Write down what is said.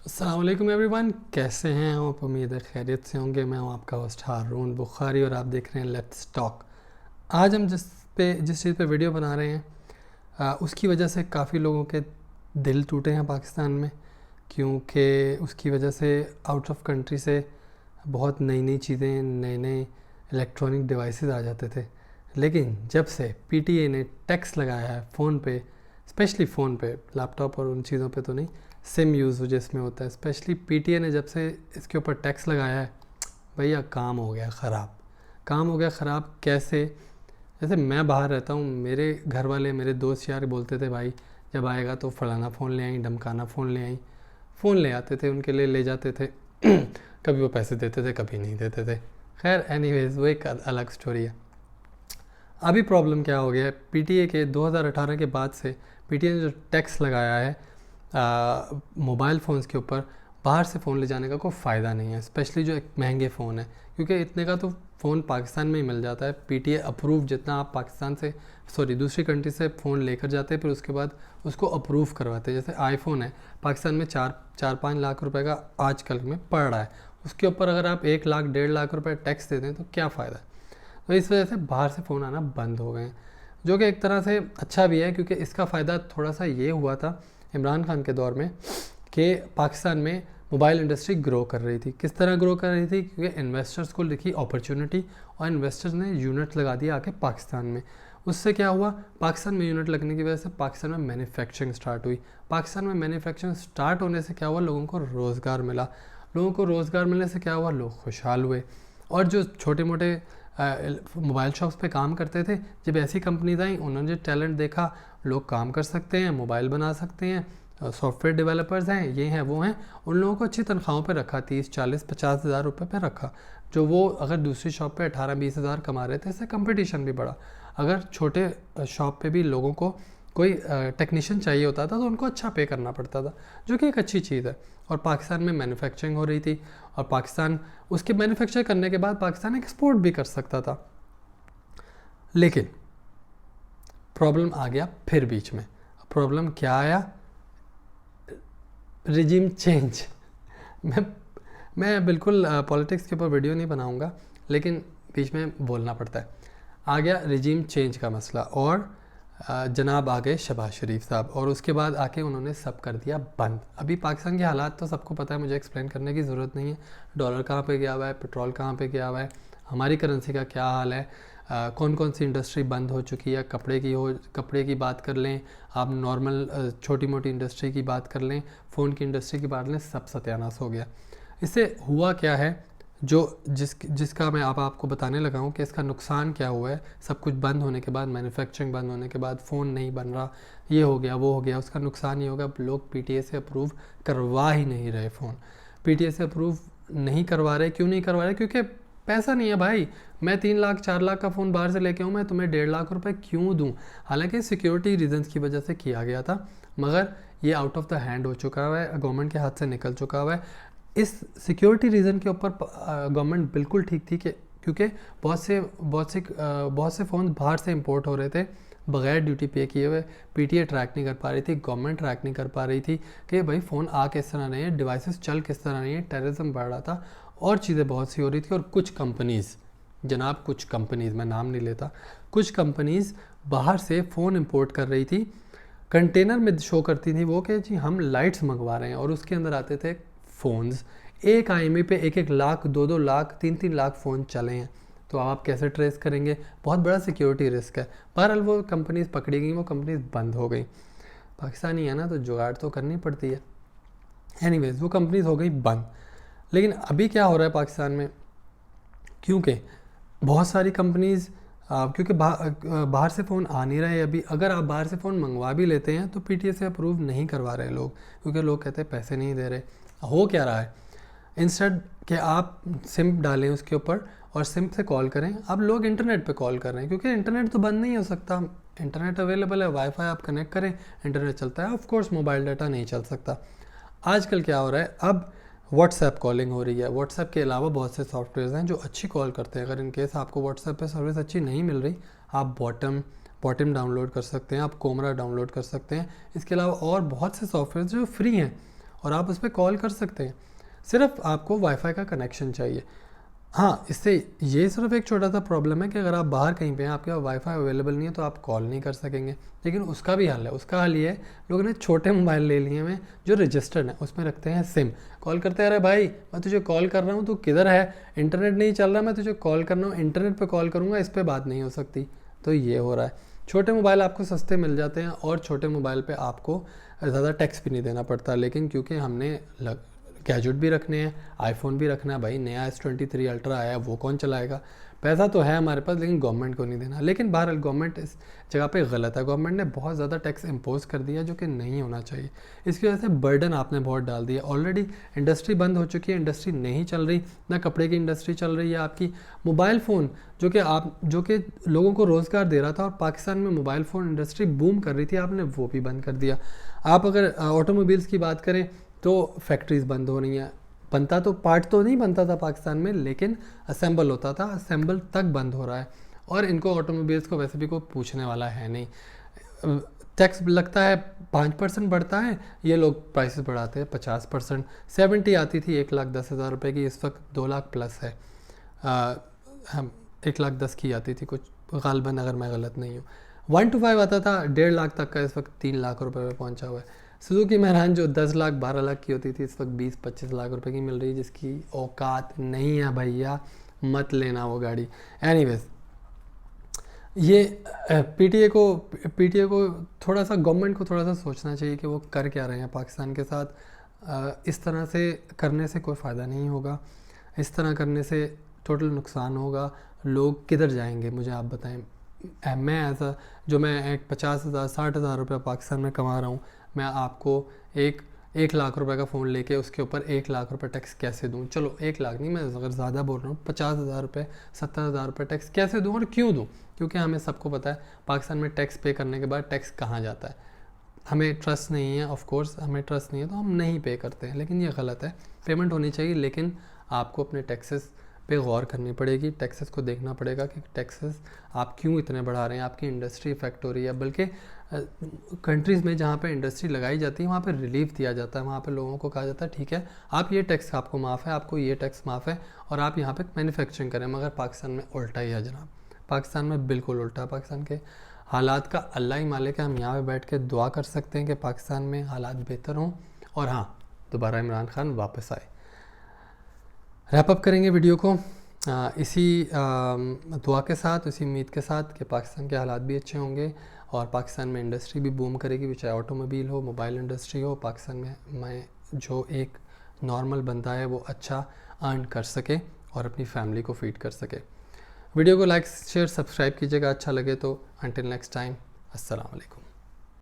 अस्सलाम वालेकुम एवरीवन, कैसे हैं आप? उम्मीद है खैरियत से होंगे। मैं हूं आपका होस्ट हारून बुखारी और आप देख रहे हैं लेट्स टॉक। आज हम जिस चीज़ पे वीडियो बना रहे हैं उसकी वजह से काफ़ी लोगों के दिल टूटे हैं पाकिस्तान में, क्योंकि उसकी वजह से आउट ऑफ कंट्री से बहुत नई नई चीज़ें, नए नए इलेक्ट्रॉनिक डिवाइसेस आ जाते थे। लेकिन जब से पीटीए ने टैक्स लगाया है फ़ोन पे, स्पेशली फ़ोन पे, लैपटॉप और उन चीज़ों पे तो नहीं, सिम यूज़ जिसमें होता है, स्पेशली पीटीए ने जब से इसके ऊपर टैक्स लगाया है, भैया काम हो गया ख़राब। काम हो गया ख़राब कैसे? जैसे मैं बाहर रहता हूँ, मेरे घर वाले, मेरे दोस्त यार बोलते थे भाई जब आएगा तो फलाना फ़ोन ले आई, ढमकाना फ़ोन ले आई। फ़ोन ले आते थे, उनके लिए ले जाते थे कभी वो पैसे देते थे, कभी नहीं देते थे। खैर एनीवेज, वो एक अलग स्टोरी है। अभी प्रॉब्लम क्या हो गया है, पीटीए के 2018 के बाद से पीटीए ने जो टैक्स लगाया है मोबाइल फ़ोन्स के ऊपर, बाहर से फ़ोन ले जाने का कोई फ़ायदा नहीं है, स्पेशली जो एक महंगे फ़ोन है, क्योंकि इतने का तो फ़ोन पाकिस्तान में ही मिल जाता है। पीटीए अप्रूव जितना आप पाकिस्तान से दूसरी कंट्री से फ़ोन लेकर जाते हैं, फिर उसके बाद उसको अप्रूव करवाते हैं। जैसे आईफोन है, पाकिस्तान में 4-5 लाख रुपए का आजकल में पड़ रहा है, उसके ऊपर अगर आप 1 लाख 1.5 लाख रुपए टैक्स दे दें तो क्या फ़ायदा। तो इस वजह से बाहर से फ़ोन आना बंद हो गए हैं, जो कि एक तरह से अच्छा भी है, क्योंकि इसका फ़ायदा थोड़ा सा ये हुआ था इमरान खान के दौर में कि पाकिस्तान में मोबाइल इंडस्ट्री ग्रो कर रही थी। किस तरह ग्रो कर रही थी? क्योंकि इन्वेस्टर्स को दिखी अपॉर्चुनिटी और इन्वेस्टर्स ने यूनिट लगा दिया आके पाकिस्तान में। उससे क्या हुआ, पाकिस्तान में यूनिट लगने की वजह से पाकिस्तान में मैन्युफैक्चरिंग स्टार्ट हुई। पाकिस्तान में मैन्युफैक्चरिंग स्टार्ट होने से क्या हुआ, लोगों को रोज़गार मिला। लोगों को रोज़गार मिलने से क्या हुआ, लोग खुशहाल हुए। और जो छोटे मोटे मोबाइल शॉप्स पे काम करते थे, जब ऐसी कंपनीज आई, उन्होंने जो टैलेंट देखा, लोग काम कर सकते हैं, मोबाइल बना सकते हैं, सॉफ्टवेयर डेवलपर्स हैं, ये हैं वो हैं, उन लोगों को अच्छी तनख्वाहों पे रखा, 30-40-50 हज़ार रुपये पे रखा। जो वो अगर दूसरी शॉप पे 18-20 हज़ार कमा रहे थे, इससे कंपटीशन भी बढ़ा। अगर छोटे शॉप पे भी लोगों को कोई टेक्नीशियन चाहिए होता था तो उनको अच्छा पे करना पड़ता था, जो कि एक अच्छी चीज़ है। और पाकिस्तान में मैन्युफैक्चरिंग हो रही थी, और पाकिस्तान उसके मैन्युफैक्चर करने के बाद पाकिस्तान एक्सपोर्ट भी कर सकता था। लेकिन प्रॉब्लम आ गया फिर बीच में। प्रॉब्लम क्या आया? Regime change. मैं मैं बिल्कुल पॉलिटिक्स के ऊपर वीडियो नहीं बनाऊंगा, लेकिन बीच में बोलना पड़ता है। आ गया रिजीम चेंज का मसला, और जनाब आ गए शहबाज शरीफ साहब, और उसके बाद आके उन्होंने सब कर दिया बंद। अभी पाकिस्तान के हालात तो सबको पता है, मुझे एक्सप्लेन करने की ज़रूरत नहीं है। डॉलर कहाँ पे गया हुआ है, पेट्रोल कहाँ पे गया हुआ है, हमारी करेंसी का क्या हाल है, कौन कौन सी इंडस्ट्री बंद हो चुकी है। कपड़े की बात कर लें, आप नॉर्मल छोटी मोटी इंडस्ट्री की बात कर लें, फ़ोन की इंडस्ट्री की बात लें, सब सत्यानाश हो गया। इससे हुआ क्या है, जिसका मैं आपको बताने लगा हूँ कि इसका नुकसान क्या हुआ है। सब कुछ बंद होने के बाद, मैन्युफैक्चरिंग बंद होने के बाद, फ़ोन नहीं बन रहा, ये हो गया वो हो गया, उसका नुकसान ये होगा, लोग पीटीए से अप्रूव करवा ही नहीं रहे फ़ोन। पीटीए से अप्रूव नहीं करवा रहे, क्यों नहीं करवा रहे? क्योंकि पैसा नहीं है भाई। मैं 3 लाख 4 लाख का फ़ोन बाहर से लेके आऊँ, मैं तुम्हें 1.5 लाख रुपए क्यों दूँ? हालांकि सिक्योरिटी रीजंस की वजह से किया गया था, मगर ये आउट ऑफ द हैंड हो चुका हुआ है, गवर्नमेंट के हाथ से निकल चुका हुआ है। इस सिक्योरिटी रीज़न के ऊपर गवर्नमेंट बिल्कुल ठीक थी, कि क्योंकि बहुत से फ़ोन बाहर से इंपोर्ट हो रहे थे बग़ैर ड्यूटी पे किए हुए। पीटीए ट्रैक नहीं कर पा रही थी, गवर्नमेंट ट्रैक नहीं कर पा रही थी कि भाई फ़ोन आ किस तरह नहीं है, डिवाइसेस चल किस तरह नहीं है, टेररिज्म बढ़ रहा था और चीज़ें बहुत सी हो रही थी। और कुछ कंपनीज़, मैं नाम नहीं लेता, कुछ कंपनीज़ बाहर से फ़ोन इंपोर्ट कर रही थी, कंटेनर में शो करती थी वो कि जी हम लाइट्स मंगवा रहे हैं, और उसके अंदर आते थे फ़ोन्स। एक आईएमई पे 1-1 लाख, 2-2 लाख, 3-3 लाख फ़ोन चले हैं, तो आप कैसे ट्रेस करेंगे? बहुत बड़ा सिक्योरिटी रिस्क है। बहरहाल वो कंपनीज पकड़ी गई, वो कंपनीज बंद हो गई। पाकिस्तानी है ना, तो जुगाड़ तो करनी पड़ती है। एनीवेज, वो कंपनीज हो गई बंद। लेकिन अभी क्या हो रहा है पाकिस्तान में, क्योंकि बहुत सारी कंपनीज़, क्योंकि बाहर से फ़ोन आ नहीं रहे अभी, अगर आप बाहर से फ़ोन मंगवा भी लेते हैं तो पीटीए से अप्रूव नहीं करवा रहे लोग, क्योंकि लोग कहते हैं पैसे नहीं दे रहे। हो क्या रहा है, इंस्टेड कि आप सिम डालें उसके ऊपर और सिम से कॉल करें, अब लोग इंटरनेट पे कॉल कर रहे हैं, क्योंकि इंटरनेट तो बंद नहीं हो सकता। इंटरनेट अवेलेबल है, वाईफाई आप कनेक्ट करें, इंटरनेट चलता है। ऑफ कोर्स मोबाइल डाटा नहीं चल सकता। आजकल क्या हो रहा है, अब व्हाट्सएप कॉलिंग हो रही है। व्हाट्सएप के अलावा बहुत से सॉफ्टवेयर हैं जो अच्छी कॉल करते हैं। अगर इन केस आपको व्हाट्सएप पे सर्विस अच्छी नहीं मिल रही, आप बॉटम डाउनलोड कर सकते हैं, आप कोमरा डाउनलोड कर सकते हैं। इसके अलावा और बहुत से सॉफ्टवेयर जो फ्री हैं, और आप उस पर कॉल कर सकते हैं। सिर्फ आपको वाईफाई का कनेक्शन चाहिए। हाँ, इससे ये सिर्फ एक छोटा सा प्रॉब्लम है कि अगर आप बाहर कहीं पे हैं, आपके पास वाईफाई अवेलेबल नहीं है, तो आप कॉल नहीं कर सकेंगे। लेकिन उसका भी हल है। उसका हल ये है, लोगों ने छोटे मोबाइल ले लिए हैं जो रजिस्टर्ड है, उसमें रखते हैं सिम। कॉल करते हैं, अरे भाई मैं तुझे कॉल कर रहा हूँ, तू किधर है, इंटरनेट नहीं चल रहा, मैं तुझे कॉल कर रहा हूँ, इंटरनेट पर कॉल करूँगा, इस पर बात नहीं हो सकती। तो ये हो रहा है। छोटे मोबाइल आपको सस्ते मिल जाते हैं और छोटे मोबाइल पे आपको ज़्यादा टैक्स भी नहीं देना पड़ता। लेकिन क्योंकि हमने गैजेट भी रखने हैं, आईफोन भी रखना है, भाई नया S23 अल्ट्रा आया है, वो कौन चलाएगा। पैसा तो है हमारे पास, लेकिन गवर्नमेंट को नहीं देना। लेकिन बहरहाल गवर्नमेंट इस जगह पे गलत है। गवर्नमेंट ने बहुत ज़्यादा टैक्स इम्पोज कर दिया जो कि नहीं होना चाहिए। इसकी वजह से बर्डन आपने बहुत डाल दिया। ऑलरेडी इंडस्ट्री बंद हो चुकी है, इंडस्ट्री नहीं चल रही, ना कपड़े की इंडस्ट्री चल रही है। आपकी मोबाइल फ़ोन जो कि लोगों को रोज़गार दे रहा था और पाकिस्तान में मोबाइल फ़ोन इंडस्ट्री बूम कर रही थी, आपने वो भी बंद कर दिया। आप अगर ऑटोमोबाइल्स की बात करें तो फैक्ट्रीज़ बंद हो रही हैं। बनता तो पार्ट तो नहीं बनता था पाकिस्तान में, लेकिन असेंबल होता था, असेंबल तक बंद हो रहा है। और इनको ऑटोमोबाइल्स को वैसे भी कोई पूछने वाला है नहीं। टैक्स लगता है 5% बढ़ता है, ये लोग प्राइसेस बढ़ाते हैं 50%। 70 आती थी 1,10,000 रुपये की, इस वक्त 2 लाख प्लस है। हम 1,10,000 की आती थी कुछ गालबन, अगर मैं गलत नहीं हूँ। 1 to 5 आता था 1.5 लाख तक का, इस वक्त 3 लाख रुपए में पहुँचा हुआ है। सुजुकी मेहरान जो 10 लाख 12 लाख की होती थी, इस वक्त 20-25 लाख रुपए की मिल रही है, जिसकी औकात नहीं है भैया, मत लेना वो गाड़ी। एनीवेज, ये पीटीए को थोड़ा सा, गवर्नमेंट को थोड़ा सा सोचना चाहिए कि वो कर क्या रहे हैं पाकिस्तान के साथ। इस तरह से करने से कोई फ़ायदा नहीं होगा, इस तरह करने से टोटल नुकसान होगा। लोग किधर जाएंगे मुझे आप बताएं। मैं ऐसा जो मैं एक 50,000 60,000 रुपये पाकिस्तान में कमा रहा हूँ, मैं आपको एक लाख रुपए का फ़ोन लेके उसके ऊपर 1 लाख रुपए टैक्स कैसे दूँ। चलो 1 लाख नहीं, मैं अगर ज़्यादा बोल रहा हूँ, 50,000 रुपये 70,000 रुपये टैक्स कैसे दूँ और क्यों दूँ। क्योंकि हमें सबको पता है पाकिस्तान में टैक्स पे करने के बाद टैक्स कहाँ जाता है। हमें ट्रस्ट नहीं है, ऑफ कोर्स हमें ट्रस्ट नहीं है तो हम नहीं पे करते हैं, लेकिन ये गलत है। पेमेंट होनी चाहिए, लेकिन आपको अपने टैक्सेस पे गौर करनी पड़ेगी। टैक्सेस को देखना पड़ेगा कि टैक्सेस आप क्यों इतने बढ़ा रहे हैं। आपकी इंडस्ट्री इफेक्ट हो रही है। बल्कि कंट्रीज़ में जहाँ पे इंडस्ट्री लगाई जाती है वहाँ पे रिलीफ दिया जाता है, वहाँ पे लोगों को कहा जाता है ठीक है आप ये टैक्स आपको माफ़ है, आपको ये टैक्स माफ़ है और आप यहाँ पे मैन्युफैक्चरिंग करें। मगर पाकिस्तान में उल्टा ही है जनाब, पाकिस्तान में बिल्कुल उल्टा है। पाकिस्तान के हालात का अल्लाह ही मालिक है। हम यहाँ पे बैठ के दुआ कर सकते हैं कि पाकिस्तान में हालात बेहतर हों और हाँ, दोबारा इमरान खान वापस आए। रैप अप करेंगे वीडियो को इसी दुआ के साथ, इसी उम्मीद के साथ कि पाकिस्तान के हालात भी अच्छे होंगे और पाकिस्तान में इंडस्ट्री भी बूम करेगी, चाहे ऑटोमोबाइल हो, मोबाइल इंडस्ट्री हो। पाकिस्तान में जो एक नॉर्मल बंदा है वो अच्छा अर्न कर सके और अपनी फैमिली को फीड कर सके। वीडियो को लाइक शेयर सब्सक्राइब कीजिएगा अच्छा लगे तो। अंटिल नेक्स्ट टाइम, अस्सलाम वालेकुम।